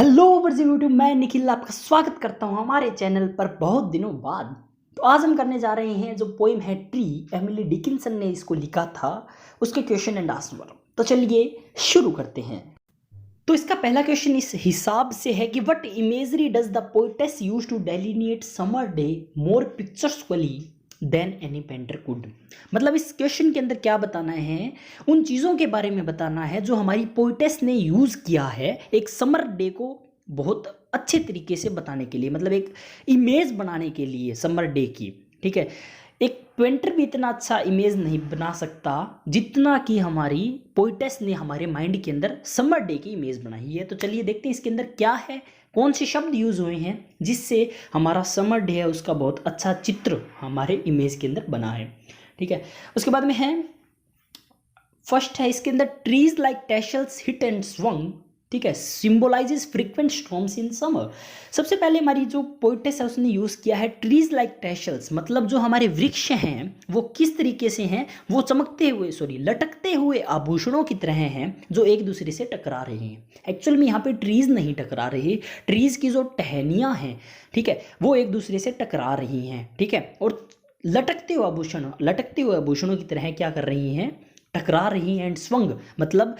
Hello वर्जी YouTube, मैं निखिल आपका स्वागत करता हूं हमारे चैनल पर बहुत दिनों बाद। तो आज हम करने जा रहे हैं जो पोएम है ट्री, एमिली डिकिंसन ने इसको लिखा था, उसके क्वेश्चन एंड आंसर। तो चलिए शुरू करते हैं। तो इसका पहला क्वेश्चन इस हिसाब से है कि what imagery does the poetess use to delineate summer day more picturesquely than any painter could. मतलब इस क्वेश्चन के अंदर क्या बताना है, उन चीज़ों के बारे में बताना है जो हमारी पोएटेस ने यूज़ किया है एक समर डे को बहुत अच्छे तरीके से बताने के लिए, मतलब एक इमेज बनाने के लिए समर डे की। ठीक है, एक पेंटर भी इतना अच्छा इमेज नहीं बना सकता जितना कि हमारी पोइटेस ने हमारे माइंड के अंदर समर डे की इमेज बनाई है। तो चलिए देखते हैं इसके अंदर क्या है, कौन से शब्द यूज हुए हैं जिससे हमारा समर डे है उसका बहुत अच्छा चित्र हमारे इमेज के अंदर बना है। ठीक है, उसके बाद में है फर्स्ट है इसके अंदर trees like tassels hit and swung. ठीक है, symbolises frequent storms in summer. सबसे पहले हमारी जो पोइटेस है उसने यूज़ किया है ट्रीज लाइक टैशल्स, मतलब जो हमारे वृक्ष हैं वो किस तरीके से हैं, वो लटकते हुए आभूषणों की तरह हैं जो एक दूसरे से टकरा रहे हैं। एक्चुअल में यहाँ पे ट्रीज नहीं टकरा रहे, ट्रीज की जो टहनियाँ हैं, ठीक है, वो एक दूसरे से टकरा रही हैं। ठीक है, और लटकते हुए आभूषणों की तरह क्या कर रही हैं, टकरा रही हैं। एंड स्वंग मतलब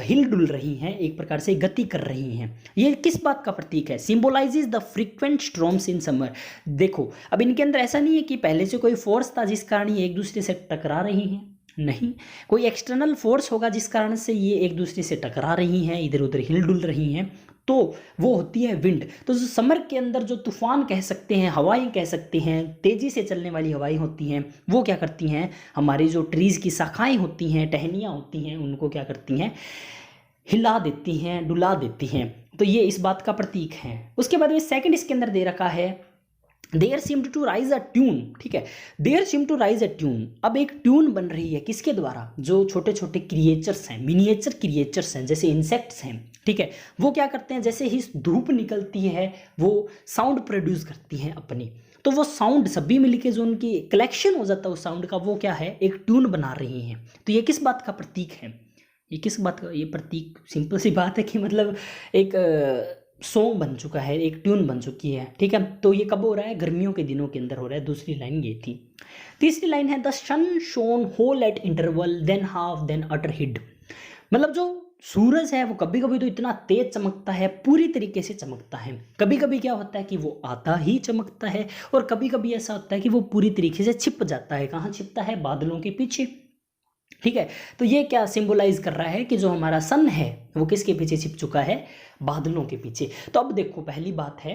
हिल डुल रही हैं, एक प्रकार से गति कर रही हैं। ये किस बात का प्रतीक है, symbolises the frequent storms in summer. देखो अब इनके अंदर ऐसा नहीं है कि पहले से कोई फोर्स था जिस कारण ये एक दूसरे से टकरा रही हैं, नहीं, कोई एक्सटर्नल फोर्स होगा जिस कारण से ये एक दूसरे से टकरा रही हैं, इधर उधर हिल डुल रही हैं, तो वो होती है विंड। तो जो समर के अंदर जो तूफान कह सकते हैं, हवाएं कह सकते हैं, तेज़ी से चलने वाली हवाएं होती हैं, वो क्या करती हैं, हमारी जो ट्रीज़ की शाखाएं होती हैं, टहनियाँ होती हैं, उनको क्या करती हैं, हिला देती हैं, डुला देती हैं। तो ये इस बात का प्रतीक है। उसके बाद में सेकंड इसके अंदर दे रखा है there seemed to rise a tune. ठीक है, there seem to rise a tune. अब एक ट्यून बन रही है किसके द्वारा, जो छोटे छोटे क्रिएचर्स हैं, मिनिएचर क्रिएचर्स हैं, जैसे इंसेक्ट्स हैं। ठीक है, वो क्या करते हैं, जैसे ही धूप निकलती है वो साउंड प्रोड्यूस करती हैं अपनी, तो वो साउंड सभी मिलके जो उनकी कलेक्शन हो जाता है उस साउंड का, वो क्या है, एक ट्यून बना रही हैं। तो ये किस बात का प्रतीक है, ये किस बात का, ये प्रतीक सिंपल सी बात है कि मतलब एक सॉन्ग बन चुका है, एक ट्यून बन चुकी है। ठीक है, तो ये कब हो रहा है, गर्मियों के दिनों के अंदर हो रहा है। दूसरी लाइन ये थी। तीसरी लाइन है the sun shone whole at interval then half then utter hid. मतलब जो सूरज है वो कभी कभी तो इतना तेज चमकता है, पूरी तरीके से चमकता है, कभी कभी क्या होता है कि वो आधा ही चमकता है, और कभी कभी ऐसा होता है कि वो पूरी तरीके से छिप जाता है। कहाँ छिपता है, बादलों के पीछे। ठीक है, तो ये क्या सिंबलाइज कर रहा है कि जो हमारा सन है वो किसके पीछे छिप चुका है, बादलों के पीछे। तो अब देखो पहली बात है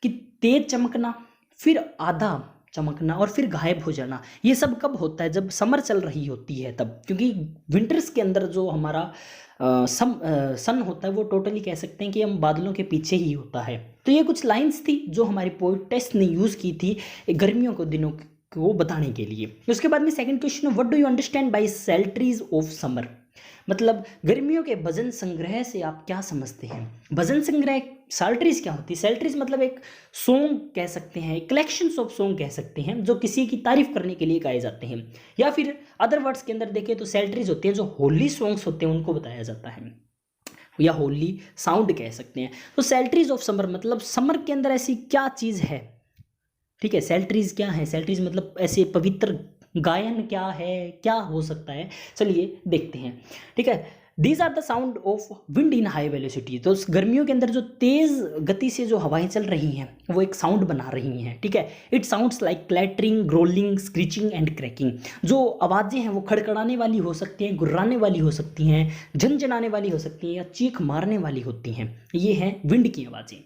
कि तेज चमकना, फिर आधा चमकना और फिर गायब हो जाना, ये सब कब होता है, जब समर चल रही होती है तब। क्योंकि विंटर्स के अंदर जो हमारा सन होता है वो टोटली कह सकते हैं कि हम बादलों के पीछे ही होता है। तो ये कुछ लाइंस थी जो हमारी पोएटेस ने यूज़ की थी गर्मियों के दिनों को बताने के लिए। उसके बाद में second question, what do you understand by sal trees of summer. मतलब गर्मियों के भजन संग्रह से आप क्या समझते हैं। भजन संग्रह सैलट्रीज क्या होती है, सैलट्रीज मतलब एक सॉन्ग कह सकते हैं, कलेक्शंस ऑफ सॉन्ग कह सकते हैं जो किसी की तारीफ करने के लिए गाए जाते हैं। या फिर अदर वर्ड्स के अंदर देखें तो सैलट्रीज होती है जो होली सॉन्ग्स होते हैं उनको बताया जाता है, या होली साउंड कह सकते हैं। तो सैलट्रीज ऑफ समर मतलब समर के अंदर ऐसी क्या चीज़ है। ठीक है, सैलट्रीज क्या है, सैलट्रीज मतलब ऐसे पवित्र गायन क्या है, क्या हो सकता है, चलिए देखते हैं। ठीक है, these are the sound of wind in high velocity. तो गर्मियों के अंदर जो तेज गति से जो हवाएं चल रही हैं वो एक साउंड बना रही हैं। ठीक है, it sounds like clattering, growling, screeching and cracking. जो आवाज़ें हैं वो खड़खड़ाने वाली हो सकती हैं, गुर्राने वाली हो सकती हैं, झनझनाने वाली हो सकती हैं, या चीख मारने वाली होती हैं। ये हैं विंड की आवाज़ें।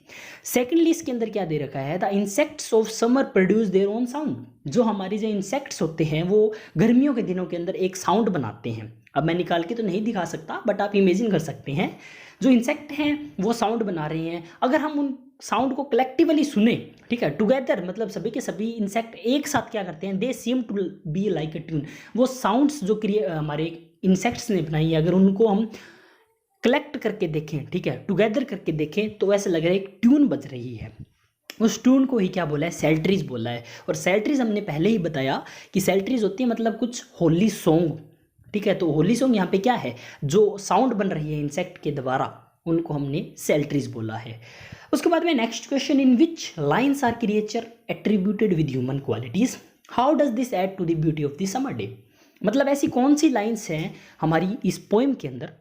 सेकेंडली इसके अंदर क्या दे रखा है, the insects of summer produce their own sound. जो हमारी जो इंसेक्ट्स होते हैं वो गर्मियों के दिनों के अंदर एक साउंड बनाते हैं। अब मैं निकाल के तो नहीं दिखा सकता, बट आप इमेजिन कर सकते हैं जो इंसेक्ट हैं वो साउंड बना रहे हैं। अगर हम उन साउंड को कलेक्टिवली सुने, ठीक है, टुगेदर मतलब सभी के सभी इंसेक्ट एक साथ क्या करते हैं, they seem to be like a tune. वो साउंड्स जो हमारे इंसेक्ट्स ने बनाई है, अगर उनको हम कलेक्ट करके देखें, ठीक है, टुगेदर करके देखें, तो ऐसा लग रहा है एक ट्यून बज रही है। उस ट्यून को ही क्या बोला है, सैलट्रीज बोला है। और सैलट्रीज हमने पहले ही बताया कि सैलट्रीज होती है मतलब कुछ होली सॉन्ग। ठीक है, तो होली सॉन्ग यहाँ पे क्या है, जो साउंड बन रही है इंसेक्ट के द्वारा, उनको हमने सेल्ट्रीज बोला है। उसके बाद में next question, in which lines are creature attributed with human qualities, how does this add to the beauty of the summer day. मतलब ऐसी कौन सी लाइन्स हैं हमारी इस पोएम के अंदर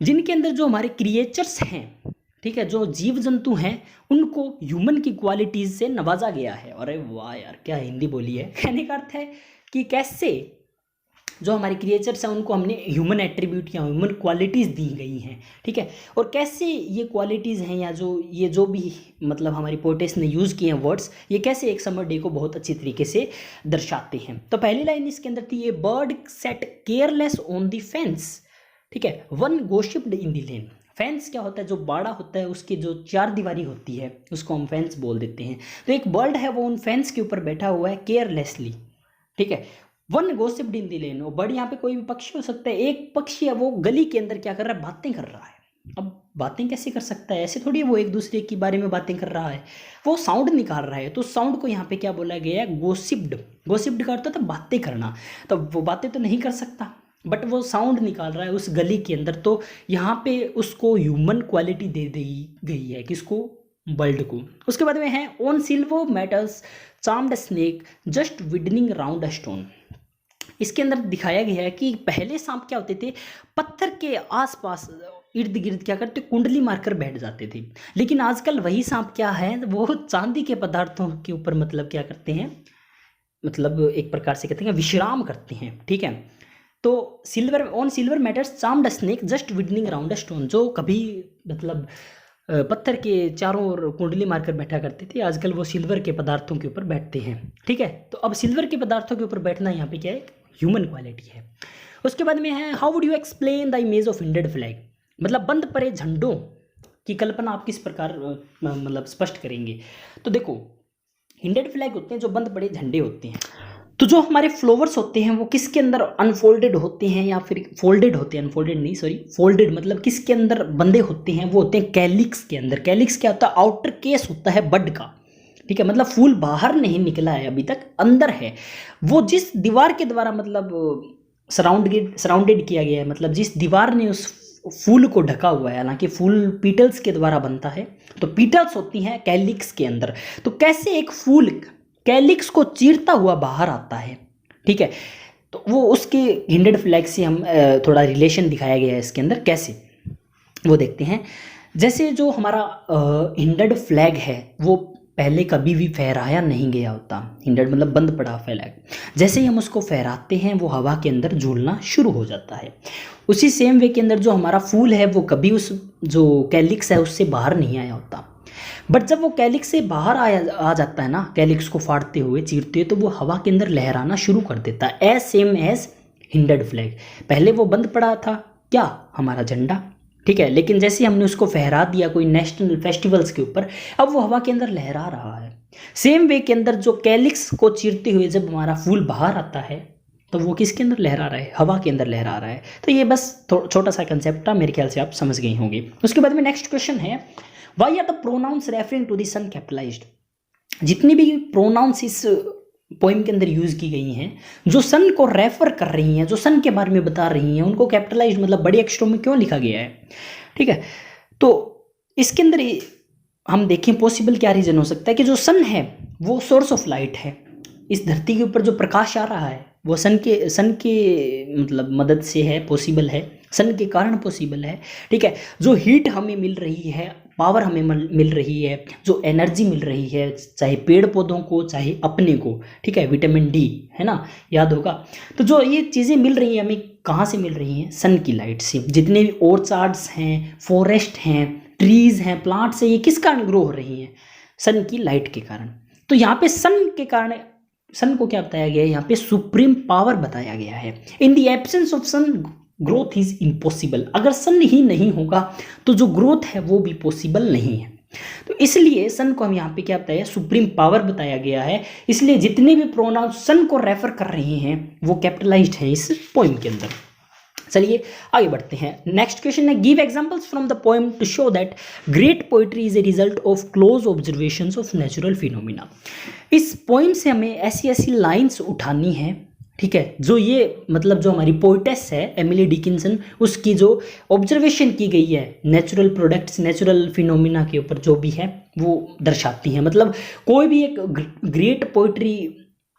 जिनके अंदर जो हमारे क्रिएचर्स हैं, ठीक है, जो जीव जंतु हैं, उनको ह्यूमन की क्वालिटीज़ से नवाजा गया है। अरे वाह यार, क्या हिंदी बोली है। कहने का अर्थ है कि कैसे जो हमारे क्रिएचर्स हैं उनको हमने ह्यूमन एट्रीब्यूट या ह्यूमन क्वालिटीज़ दी गई हैं, ठीक है, और कैसे ये क्वालिटीज़ हैं या जो भी मतलब हमारी पोएटेस ने यूज़ किए हैं वर्ड्स, ये कैसे एक समर डे को बहुत अच्छी तरीके से दर्शाते हैं। तो पहली लाइन इसके अंदर थी, a bird sat careless on the fence, ठीक है, one gossiped in the lane. Fence क्या होता है, जो बाड़ा होता है उसकी जो चार दीवारी होती है उसको हम फेंस बोल देते हैं। तो एक बर्ड है वो उन फेंस के ऊपर बैठा हुआ है केयरलेसली, ठीक है। वन गोसिप्ड इन द लेन, वो बर्ड यहाँ पे कोई भी पक्षी हो सकता है, एक पक्षी है वो गली के अंदर क्या कर रहा है, बातें कर रहा है। अब बातें कैसे कर सकता है, ऐसे थोड़ी वो एक दूसरे के बारे में बातें कर रहा है, वो साउंड निकाल रहा है। तो साउंड को यहाँ पे क्या बोला गया है, गोसिप्ड। गोसिप्ड का अर्थ होता है बातें करना। तो वो बातें तो नहीं कर सकता बट वो साउंड निकाल रहा है उस गली के अंदर, तो यहाँ पे उसको ह्यूमन क्वालिटी दे दी गई है, किसको, बर्ड को। उसके बाद में है, on silver metals charmed snake just widening round a stone. इसके अंदर दिखाया गया है कि पहले सांप क्या होते थे, पत्थर के आसपास इर्द गिर्द क्या करते, कुंडली मारकर बैठ जाते थे। लेकिन आजकल वही सांप क्या है, वो चांदी के पदार्थों के ऊपर मतलब क्या करते हैं, मतलब एक प्रकार से कहते हैं विश्राम करते हैं, ठीक है। तो on silver matters charmed snake just widening round a stone, जो कभी मतलब पत्थर के चारों ओर कुंडली मारकर बैठा करते थे, आजकल वो सिल्वर के पदार्थों के ऊपर बैठते हैं, ठीक है। तो अब सिल्वर के पदार्थों के ऊपर बैठना यहाँ पे क्या है, ह्यूमन क्वालिटी है। उसके बाद में है, how would you explain the image of hinted flag. मतलब बंद पड़े झंडों की कल्पना आप किस प्रकार मतलब स्पष्ट करेंगे। तो देखो, हिंडेड फ्लैग होते हैं जो बंद पड़े झंडे होते हैं। तो जो हमारे फ्लावर्स होते हैं वो किसके अंदर अनफोल्डेड होते हैं या फिर फोल्डेड होते हैं, अनफोल्डेड नहीं सॉरी फोल्डेड, मतलब किसके अंदर बंधे होते हैं, वो होते हैं कैलिक्स के अंदर। कैलिक्स क्या होता है, आउटर केस होता है बड का, ठीक है, मतलब फूल बाहर नहीं निकला है अभी तक, अंदर है। वो जिस दीवार के द्वारा मतलब सराउंडेड किया गया है, मतलब जिस दीवार ने उस फूल को ढका हुआ है, हालांकि फूल पीटल्स के द्वारा बनता है, तो पीटल्स होती हैं कैलिक्स के अंदर। तो कैसे एक फूल कैलिक्स को चीरता हुआ बाहर आता है, ठीक है, तो वो उसके हिंडेड फ्लैग से हम थोड़ा रिलेशन दिखाया गया है इसके अंदर, कैसे वो देखते हैं। जैसे जो हमारा हिंडेड फ्लैग है वो पहले कभी भी फहराया नहीं गया होता, हिंडेड मतलब बंद पड़ा फ्लैग, जैसे ही हम उसको फहराते हैं वो हवा के अंदर झूलना शुरू हो जाता है। उसी सेम वे के अंदर जो हमारा फूल है वो कभी उस जो कैलिक्स है उससे बाहर नहीं आया होता, बट जब वो कैलिक्स से बाहर आ जाता है ना, कैलिक्स को फाड़ते हुए चीरते हुए, तो वो हवा के अंदर लहराना शुरू कर देता है, एज सेम एज हिंडेड फ्लैग। पहले वो बंद पड़ा था क्या, हमारा झंडा, ठीक है, लेकिन जैसे हमने उसको फहरा दिया कोई नेशनल फेस्टिवल्स के ऊपर, अब वो हवा के अंदर लहरा रहा है। सेम वे के अंदर जो कैलिक्स को चीरते हुए जब हमारा फूल बाहर आता है तो वो किसके अंदर लहरा रहा है, हवा के अंदर लहरा रहा है। तो ये बस छोटा सा कंसेप्ट था, मेरे ख्याल से आप समझ गए होंगे। उसके बाद में नेक्स्ट क्वेश्चन है, why are the pronouns referring to the sun capitalised. जितनी भी प्रोनाउंस इस पोइम के अंदर यूज़ की गई हैं जो सन को रेफर कर रही हैं, जो सन के बारे में बता रही हैं, उनको कैपिटलाइज्ड मतलब बड़े अक्षरों में क्यों लिखा गया है, ठीक है। तो इसके अंदर हम देखें पॉसिबल क्या रीज़न हो सकता है कि जो सन है वो सोर्स ऑफ लाइट है, इस धरती के ऊपर जो प्रकाश आ रहा है वो सन के मतलब मदद से है, पॉसिबल है, सन के कारण पॉसिबल है, ठीक है। जो हीट हमें मिल रही है, पावर हमें मिल रही है, जो एनर्जी मिल रही है, चाहे पेड़ पौधों को चाहे अपने को, ठीक है, विटामिन डी है ना, याद होगा। तो जो ये चीज़ें मिल रही हैं हमें कहाँ से मिल रही हैं, सन की लाइट से। जितने भी ऑर्चार्ड्स हैं, फॉरेस्ट हैं, ट्रीज़ हैं, प्लांट्स हैं, ये किस कारण ग्रो हो रही हैं, सन की लाइट के कारण। तो यहाँ पे सन के कारण, सन को क्या बताया गया है, यहाँ पे सुप्रीम पावर बताया गया है। In the absence of sun growth is impossible. अगर सन ही नहीं होगा तो जो ग्रोथ है वो भी पॉसिबल नहीं है। तो इसलिए सन को हम यहाँ पे क्या बताया, सुप्रीम पावर बताया गया है। इसलिए जितने भी प्रोनाउन सन को रेफर कर रहे हैं वो कैपिटलाइज्ड हैं इस पोइम के अंदर। चलिए आगे बढ़ते हैं। नेक्स्ट क्वेश्चन है, give examples from the poem to show that great poetry is a result of close observations of natural phenomena. इस पोइम से हमें ऐसी ऐसी लाइंस उठानी है ठीक है, जो ये मतलब जो हमारी पोइटेस है एमिली डिकिंसन, उसकी जो ऑब्जर्वेशन की गई है नेचुरल प्रोडक्ट्स, नेचुरल फिनोमिना के ऊपर जो भी है वो दर्शाती हैं। मतलब कोई भी एक ग्रेट पोइट्री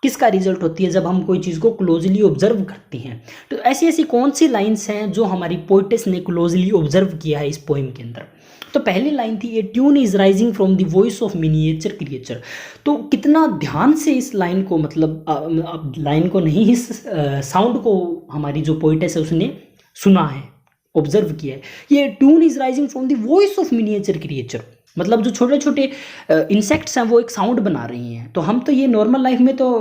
किसका रिजल्ट होती है, जब हम कोई चीज़ को क्लोजली ऑब्जर्व करते हैं। तो ऐसी ऐसी कौन सी लाइन्स हैं जो हमारी पोइटेस ने क्लोजली ऑब्जर्व किया है इस पोइम के अंदर। तो पहली लाइन थी, a tune is rising from the voice of miniature creature. तो कितना ध्यान से इस लाइन को, मतलब लाइन को नहीं, इस साउंड को हमारी जो पोइटेस है उसने सुना है, ऑब्जर्व किया है। ये tune is rising from the voice of miniature creature, मतलब जो छोटे छोटे इंसेक्ट्स हैं वो एक साउंड बना रही हैं। तो हम तो ये नॉर्मल लाइफ में तो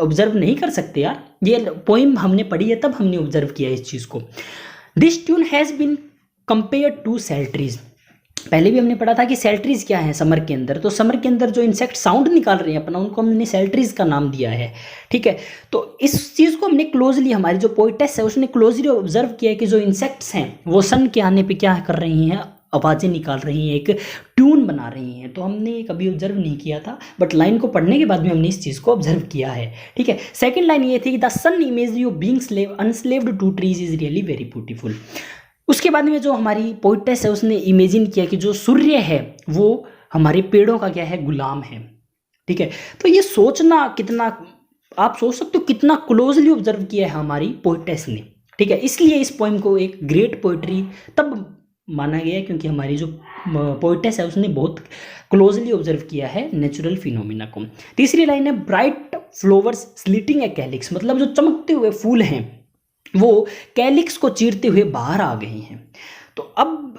ऑब्जर्व नहीं कर सकते यार, ये पोइम हमने पढ़ी है तब हमने ऑब्जर्व किया है इस चीज़ को। This tune has been compare to celtries. पहले भी हमने पढ़ा था कि सेल्ट्रीज क्या है समर के अंदर, तो समर के अंदर जो इंसेक्ट साउंड निकाल रहे हैं अपना, उनको हमने सेल्ट्रीज का नाम दिया है। ठीक है, तो इस चीज़ को हमने क्लोजली, हमारी जो पोइटेस है उसने क्लोजली ऑब्जर्व किया है कि जो इंसेक्ट्स हैं वो सन के आने पे क्या कर रही हैं, आवाज़ें निकाल रही हैं, एक ट्यून बना रही हैं। तो हमने कभी ऑब्जर्व नहीं किया था, बट लाइन को पढ़ने के बाद में हमने इस चीज़ को ऑब्जर्व किया है। ठीक है, सेकंड लाइन ये थी कि the sun imagery of being slave unslaved to trees is really very beautiful. उसके बाद में जो हमारी पोइटेस है उसने इमेजिन किया कि जो सूर्य है वो हमारे पेड़ों का क्या है, गुलाम है। ठीक है, तो ये सोचना कितना, आप सोच सकते हो कितना क्लोजली ऑब्जर्व किया है हमारी पोइटेस ने। ठीक है, इसलिए इस पोइम को एक ग्रेट पोइट्री तब माना गया है क्योंकि हमारी जो पोइटेस है उसने बहुत क्लोजली ऑब्जर्व किया है नेचुरल फिनोमिना को। तीसरी लाइन है, ब्राइट फ्लावर्स स्लिटिंग ए कैलिक्स, मतलब जो चमकते हुए फूल हैं वो कैलिक्स को चीरते हुए बाहर आ गए हैं। तो अब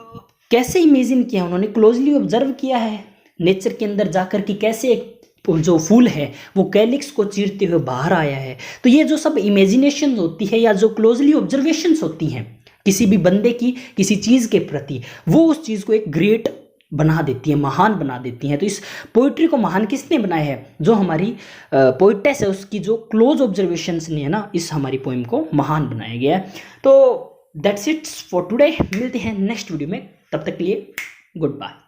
कैसे इमेजिन किया उन्होंने, क्लोजली ऑब्जर्व किया है नेचर के अंदर जाकर कि कैसे एक जो फूल है वो कैलिक्स को चीरते हुए बाहर आया है। तो ये जो सब इमेजिनेशन होती है या जो क्लोजली ऑब्जर्वेशंस होती हैं किसी भी बंदे की किसी चीज़ के प्रति, वो उस चीज़ को एक ग्रेट बना देती है, महान बना देती हैं। तो इस पोइट्री को महान किसने बनाया है, जो हमारी पोइटेस है उसकी जो क्लोज ऑब्जर्वेशंस ने है ना, इस हमारी पोइम को महान बनाया गया है। तो दैट्स इट्स फॉर टुडे, मिलते हैं नेक्स्ट वीडियो में, तब तक के लिए गुड बाय।